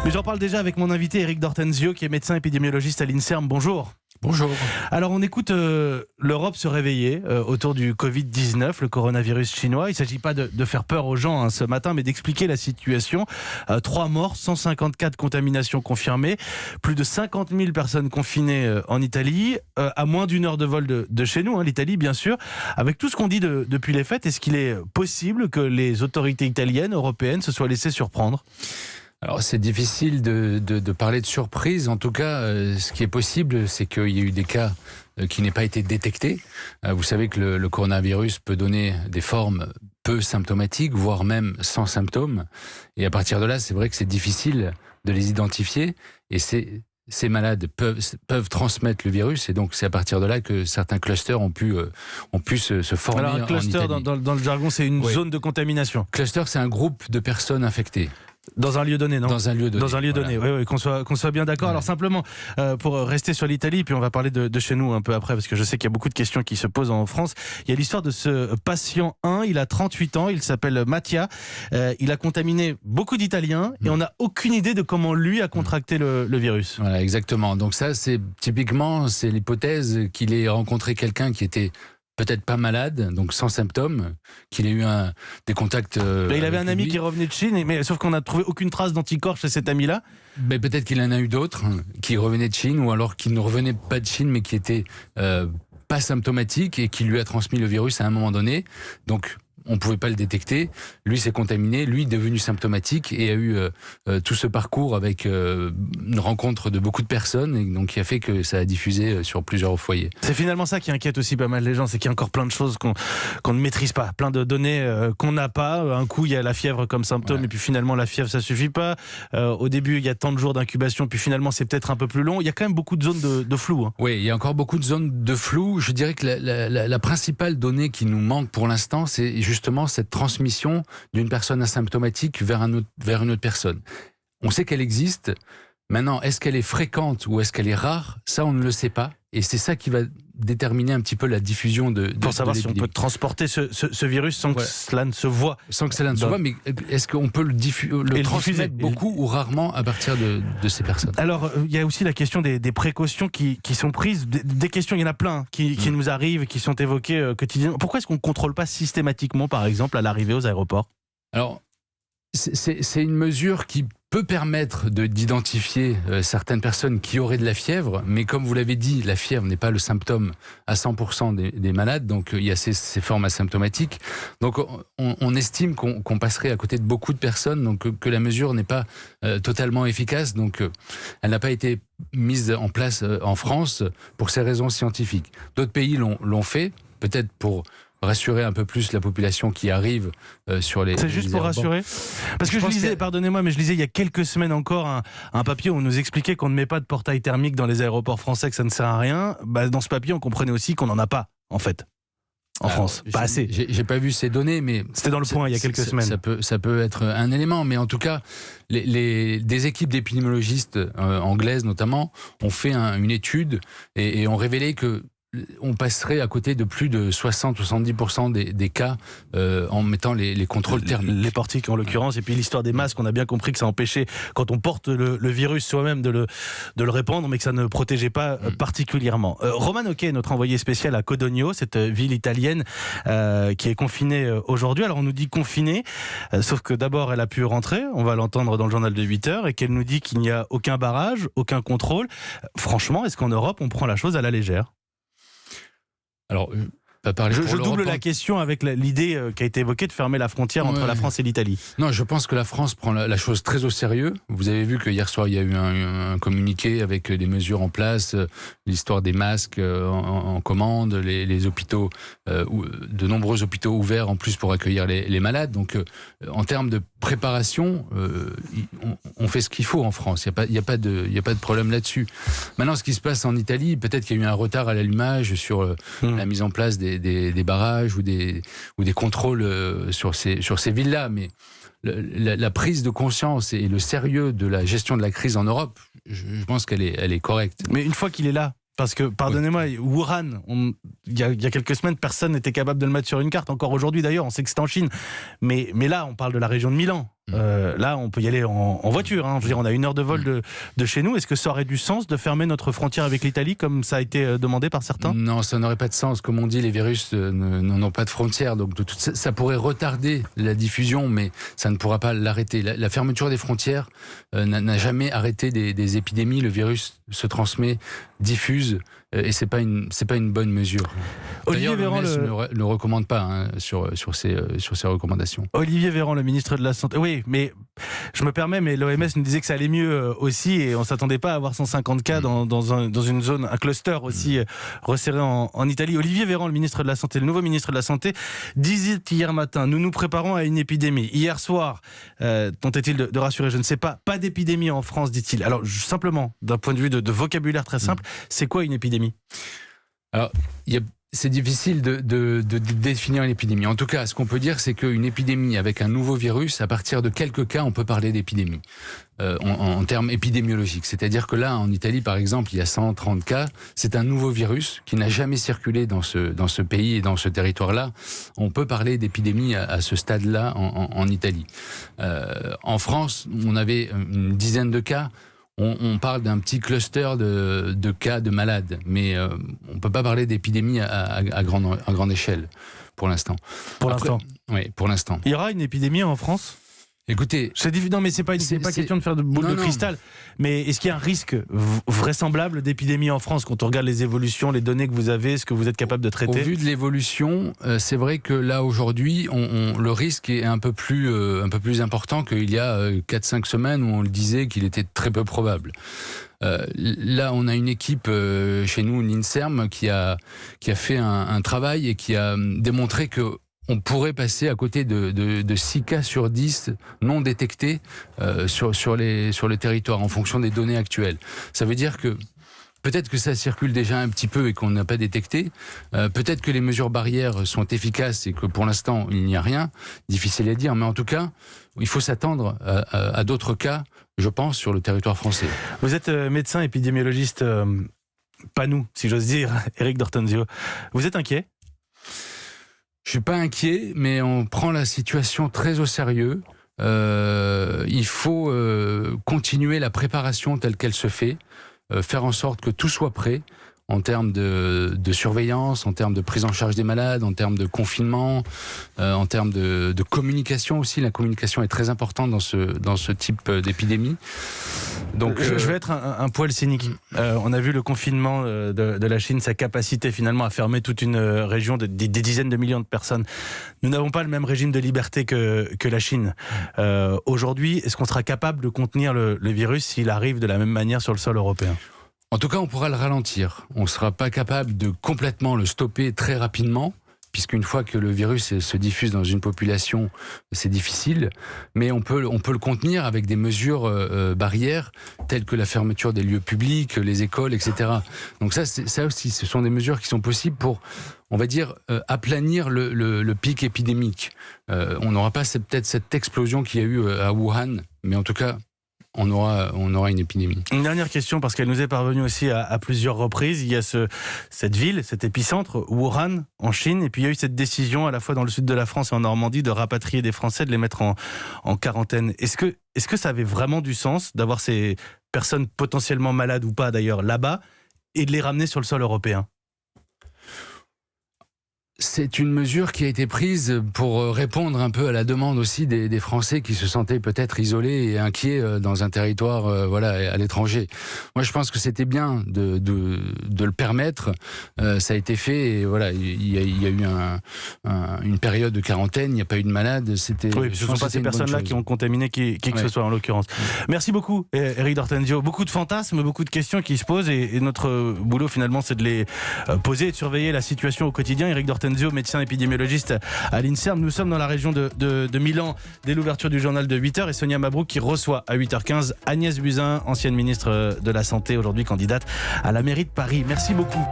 Mais j'en parle déjà avec mon invité Eric D'Ortenzio, qui est médecin épidémiologiste à l'INSERM. Bonjour. Bonjour. Alors on écoute l'Europe se réveiller autour du Covid-19, le coronavirus chinois. Il ne s'agit pas de faire peur aux gens ce matin, mais d'expliquer la situation. 3 morts, 154 contaminations confirmées, plus de 50 000 personnes confinées en Italie, à moins d'une heure de vol de chez nous, l'Italie bien sûr. Avec tout ce qu'on dit depuis les fêtes, est-ce qu'il est possible que les autorités italiennes, européennes se soient laissées surprendre ? Alors c'est difficile de parler de surprise. En tout cas, ce qui est possible, c'est qu'il y a eu des cas qui n'aient pas été détectés. Vous savez que le coronavirus peut donner des formes peu symptomatiques, voire même sans symptômes. Et à partir de là, c'est vrai que c'est difficile de les identifier. Et ces malades peuvent transmettre le virus, et donc c'est à partir de là que certains clusters ont pu se former. Alors un cluster, dans le jargon, c'est une zone de contamination. Cluster, c'est un groupe de personnes infectées. Dans un lieu donné, non ? Dans un lieu donné, voilà. Oui, qu'on soit bien d'accord. Ouais. Alors simplement, pour rester sur l'Italie, puis on va parler de chez nous un peu après, parce que je sais qu'il y a beaucoup de questions qui se posent en France. Il y a l'histoire de ce patient 1, il a 38 ans, il s'appelle Mattia. Il a contaminé beaucoup d'Italiens, et on n'a aucune idée de comment lui a contracté le virus. Voilà, exactement. Donc ça, c'est l'hypothèse qu'il ait rencontré quelqu'un qui était peut-être pas malade, donc sans symptômes, qu'il ait eu des contacts... il avait un ami qui revenait de Chine, mais sauf qu'on n'a trouvé aucune trace d'anticorps chez cet ami-là. Mais peut-être qu'il en a eu d'autres qui revenaient de Chine, ou alors qui ne revenaient pas de Chine, mais qui étaient pas symptomatiques et qui lui a transmis le virus à un moment donné. Donc on ne pouvait pas le détecter. Lui s'est contaminé, lui est devenu symptomatique et a eu tout ce parcours avec une rencontre de beaucoup de personnes, et donc qui a fait que ça a diffusé sur plusieurs foyers. C'est finalement ça qui inquiète aussi pas mal les gens, c'est qu'il y a encore plein de choses qu'on ne maîtrise pas, plein de données qu'on n'a pas. Un coup il y a la fièvre comme symptôme, et puis finalement la fièvre ça suffit pas. Au début il y a tant de jours d'incubation, puis finalement c'est peut-être un peu plus long. Il y a quand même beaucoup de zones de flou. Oui, il y a encore beaucoup de zones de flou. Je dirais que la principale donnée qui nous manque pour l'instant, c'est justement cette transmission d'une personne asymptomatique vers une autre personne. On sait qu'elle existe. Maintenant, est-ce qu'elle est fréquente ou est-ce qu'elle est rare ? Ça, on ne le sait pas. Et c'est ça qui va déterminer un petit peu la diffusion pour savoir si on peut transporter ce virus sans que cela ne se voit. Sans que cela ne se voit, mais est-ce qu'on peut le transmettre beaucoup ou rarement à partir de ces personnes ? Alors, il y a aussi la question des précautions qui sont prises. Des questions, il y en a plein qui nous arrivent, qui sont évoquées quotidiennement. Pourquoi est-ce qu'on ne contrôle pas systématiquement, par exemple, à l'arrivée aux aéroports ? Alors, c'est une mesure qui peut permettre d'identifier certaines personnes qui auraient de la fièvre, mais comme vous l'avez dit, la fièvre n'est pas le symptôme à 100% des malades, donc il y a ces formes asymptomatiques. Donc on estime qu'on passerait à côté de beaucoup de personnes, donc que la mesure n'est pas totalement efficace, donc elle n'a pas été mise en place en France pour ces raisons scientifiques. D'autres pays l'ont fait, peut-être pour rassurer un peu plus la population qui arrive sur les... C'est juste pour rassurer ? Parce que je lisais, pardonnez-moi, mais je lisais il y a quelques semaines encore un papier où on nous expliquait qu'on ne met pas de portail thermique dans les aéroports français, que ça ne sert à rien. Dans ce papier, on comprenait aussi qu'on n'en a pas, en fait, en France. Pas assez. J'ai pas vu ces données, mais... C'était dans le point il y a quelques semaines. Ça peut être un élément, mais en tout cas, des équipes d'épidémiologistes anglaises notamment ont fait une étude et ont révélé que on passerait à côté de plus de 60-70% des cas en mettant les contrôles thermiques. Les portiques en l'occurrence, et puis l'histoire des masques, on a bien compris que ça empêchait, quand on porte le virus soi-même, de le répandre, mais que ça ne protégeait pas particulièrement. Roman Oquet, notre envoyé spécial à Codogno, cette ville italienne qui est confinée aujourd'hui. Alors on nous dit confinée, sauf que d'abord elle a pu rentrer, on va l'entendre dans le journal de 8h, et qu'elle nous dit qu'il n'y a aucun barrage, aucun contrôle. Franchement, est-ce qu'en Europe on prend la chose à la légère ? Alors, je double la question avec l'idée qui a été évoquée de fermer la frontière entre la France et l'Italie. Non, je pense que la France prend la chose très au sérieux. Vous avez vu que hier soir, il y a eu un communiqué avec des mesures en place, l'histoire des masques en commande, les hôpitaux, de nombreux hôpitaux ouverts en plus pour accueillir les malades. Donc, en termes de préparation, on fait ce qu'il faut en France. Il n'y a pas de problème là-dessus. Maintenant, ce qui se passe en Italie, peut-être qu'il y a eu un retard à l'allumage sur la mise en place des barrages ou des contrôles sur ces villes-là, mais la prise de conscience et le sérieux de la gestion de la crise en Europe, je pense qu'elle est correcte. Mais une fois qu'il est là, parce que, pardonnez-moi, Wuhan, il y a quelques semaines, personne n'était capable de le mettre sur une carte, encore aujourd'hui d'ailleurs, on sait que c'est en Chine, mais là, on parle de la région de Milan. là, on peut y aller en voiture. Je veux dire, on a 1 heure de vol de chez nous. Est-ce que ça aurait du sens de fermer notre frontière avec l'Italie, comme ça a été demandé par certains ? Non, ça n'aurait pas de sens. Comme on dit, les virus n'ont pas de frontières. Donc ça pourrait retarder la diffusion, mais ça ne pourra pas l'arrêter. La fermeture des frontières n'a jamais arrêté des épidémies. Le virus se transmet, diffuse, et c'est pas une bonne mesure. Olivier D'ailleurs, Véran ne recommande pas sur ces recommandations. Olivier Véran, le ministre de la Santé. Oui, mais je me permets, mais l'OMS nous disait que ça allait mieux aussi, et on s'attendait pas à avoir 150 cas dans une zone, un cluster aussi resserré en Italie. Olivier Véran, le ministre de la Santé, le nouveau ministre de la Santé, disait hier matin: nous nous préparons à une épidémie. Hier soir, tentait-il de rassurer, je ne sais pas d'épidémie en France, dit-il. Alors simplement, d'un point de vue de vocabulaire très simple, c'est quoi une épidémie ? Alors, c'est difficile de définir une épidémie. En tout cas, ce qu'on peut dire, c'est qu'une épidémie avec un nouveau virus, à partir de quelques cas, on peut parler d'épidémie en termes épidémiologiques. C'est-à-dire que là, en Italie, par exemple, il y a 130 cas. C'est un nouveau virus qui n'a jamais circulé dans ce pays et dans ce territoire-là. On peut parler d'épidémie à ce stade-là en Italie. En France, on avait une dizaine de cas. On parle d'un petit cluster de cas de malades, mais on ne peut pas parler d'épidémie à grande échelle pour l'instant. Oui, pour l'instant. Il y aura une épidémie en France ? Écoutez, non, mais c'est pas question de faire de boule de cristal. Mais est-ce qu'il y a un risque vraisemblable d'épidémie en France quand on regarde les évolutions, les données que vous avez, ce que vous êtes capable de traiter ? Au vu de l'évolution, c'est vrai que là aujourd'hui, le risque est un peu plus important qu'il y a 4-5 semaines où on le disait qu'il était très peu probable. Là, on a une équipe chez nous, l'INSERM, qui a fait un travail et qui a démontré que on pourrait passer à côté de 6 cas sur 10 non détectés sur le territoire en fonction des données actuelles. Ça veut dire que peut-être que ça circule déjà un petit peu et qu'on n'a pas détecté. Peut-être que les mesures barrières sont efficaces et que pour l'instant, il n'y a rien. Difficile à dire, mais en tout cas, il faut s'attendre à d'autres cas, je pense, sur le territoire français. Vous êtes médecin épidémiologiste, pas nous, si j'ose dire, Éric d'Ortenzio. Vous êtes inquiet ? Je suis pas inquiet, mais on prend la situation très au sérieux. Il faut continuer la préparation telle qu'elle se fait, faire en sorte que tout soit prêt en termes de surveillance, en termes de prise en charge des malades, en termes de confinement, en termes de communication aussi. La communication est très importante dans ce type d'épidémie. Donc, je vais être un poil cynique. On a vu le confinement de la Chine, sa capacité finalement à fermer toute une région des dizaines de millions de personnes. Nous n'avons pas le même régime de liberté que la Chine. Aujourd'hui, est-ce qu'on sera capable de contenir le virus s'il arrive de la même manière sur le sol européen ? En tout cas, on pourra le ralentir. On ne sera pas capable de complètement le stopper très rapidement, puisqu'une fois que le virus se diffuse dans une population, c'est difficile. Mais on peut le contenir avec des mesures barrières, telles que la fermeture des lieux publics, les écoles, etc. Donc ça aussi, ce sont des mesures qui sont possibles pour, on va dire, aplanir le pic épidémique. On n'aura pas peut-être cette explosion qu'il y a eu à Wuhan, mais en tout cas, on aura une épidémie. Une dernière question, parce qu'elle nous est parvenue aussi à plusieurs reprises. Il y a cette ville, cet épicentre, Wuhan, en Chine, et puis il y a eu cette décision, à la fois dans le sud de la France et en Normandie, de rapatrier des Français, de les mettre en quarantaine. Est-ce que ça avait vraiment du sens d'avoir ces personnes potentiellement malades ou pas d'ailleurs là-bas, et de les ramener sur le sol européen ? C'est une mesure qui a été prise pour répondre un peu à la demande aussi des Français qui se sentaient peut-être isolés et inquiets dans un territoire à l'étranger. Moi, je pense que c'était bien de le permettre. Ça a été fait et voilà, il y a eu une période de quarantaine, il n'y a pas eu de malades. Oui, ce ne sont pas ces personnes-là qui ont contaminé qui que ce soit en l'occurrence. Merci beaucoup, Éric d'Ortenzio. Beaucoup de fantasmes, beaucoup de questions qui se posent et notre boulot finalement, c'est de les poser et de surveiller la situation au quotidien. Éric d'Ortenzio, médecin épidémiologiste à l'INSERM. Nous sommes dans la région de Milan dès l'ouverture du journal de 8h et Sonia Mabrouk qui reçoit à 8h15 Agnès Buzyn, ancienne ministre de la Santé, aujourd'hui candidate à la mairie de Paris. Merci beaucoup.